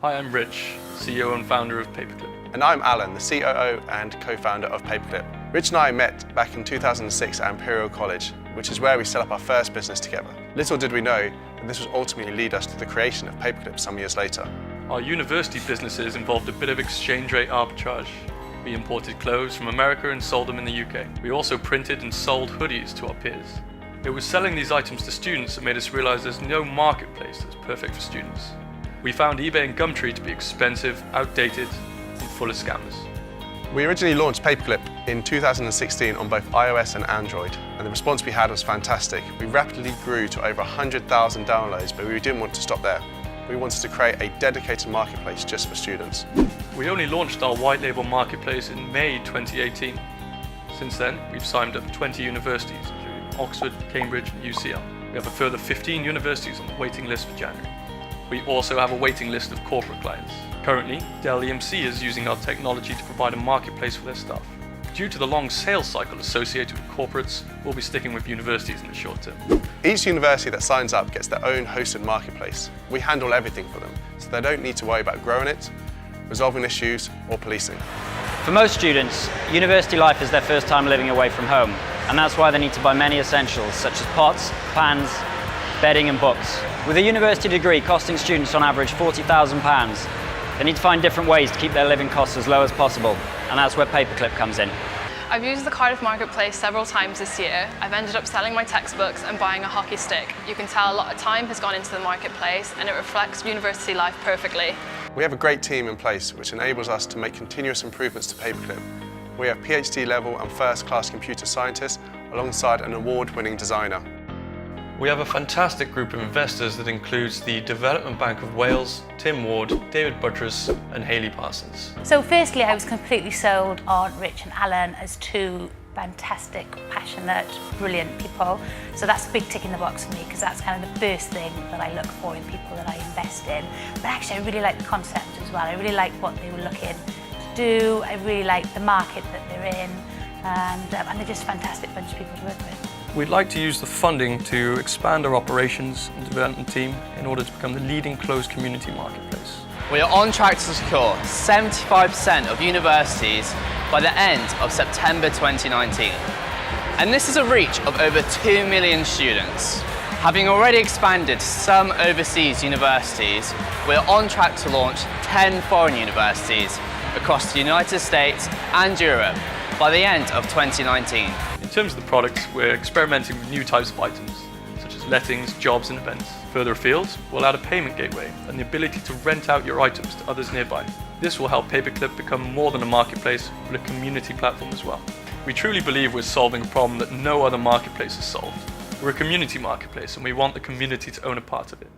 Hi, I'm Rich, CEO and founder of Paperclip. And I'm Alan, the COO and co-founder of Paperclip. Rich and I met back in 2006 at Imperial College, which is where we set up our first business together. Little did we know that this would ultimately lead us to the creation of Paperclip some years later. Our university businesses involved a bit of exchange rate arbitrage. We imported clothes from America and sold them in the UK. We also printed and sold hoodies to our peers. It was selling these items to students that made us realize there's no marketplace that's perfect for students. We found eBay and Gumtree to be expensive, outdated, and full of scammers. We originally launched Paperclip in 2016 on both iOS and Android, and the response we had was fantastic. We rapidly grew to over 100,000 downloads, but we didn't want to stop there. We wanted to create a dedicated marketplace just for students. We only launched our white label marketplace in May 2018. Since then, we've signed up 20 universities, including Oxford, Cambridge, and UCL. We have a further 15 universities on the waiting list for January. We also have a waiting list of corporate clients. Currently, Dell EMC is using our technology to provide a marketplace for their staff. Due to the long sales cycle associated with corporates, we'll be sticking with universities in the short term. Each university that signs up gets their own hosted marketplace. We handle everything for them, so they don't need to worry about growing it, resolving issues, or policing. For most students, university life is their first time living away from home, and that's why they need to buy many essentials such as pots, pans, bedding and books. With a university degree costing students on average £40,000, they need to find different ways to keep their living costs as low as possible, and that's where Paperclip comes in. I've used the Cardiff Marketplace several times this year. I've ended up selling my textbooks and buying a hockey stick. You can tell a lot of time has gone into the marketplace and it reflects university life perfectly. We have a great team in place which enables us to make continuous improvements to Paperclip. We have PhD level and first-class computer scientists alongside an award-winning designer. We have a fantastic group of investors that includes the Development Bank of Wales, Tim Ward, David Buttress and Hayley Parsons. So firstly, I was completely sold on Rich and Alan as two fantastic, passionate, brilliant people. So that's a big tick in the box for me because that's kind of the first thing that I look for in people that I invest in. But actually, I really like the concept as well. I really like what they were looking to do. I really like the market that they're in. And they're just a fantastic bunch of people to work with. We'd like to use the funding to expand our operations and development team in order to become the leading closed community marketplace. We are on track to secure 75% of universities by the end of September 2019. And this is a reach of over 2 million students. Having already expanded some overseas universities, we are on track to launch 10 foreign universities across the United States and Europe by the end of 2019. In terms of the products, we're experimenting with new types of items, such as lettings, jobs and events. Further afield, we'll add a payment gateway and the ability to rent out your items to others nearby. This will help Paperclip become more than a marketplace, but a community platform as well. We truly believe we're solving a problem that no other marketplace has solved. We're a community marketplace and we want the community to own a part of it.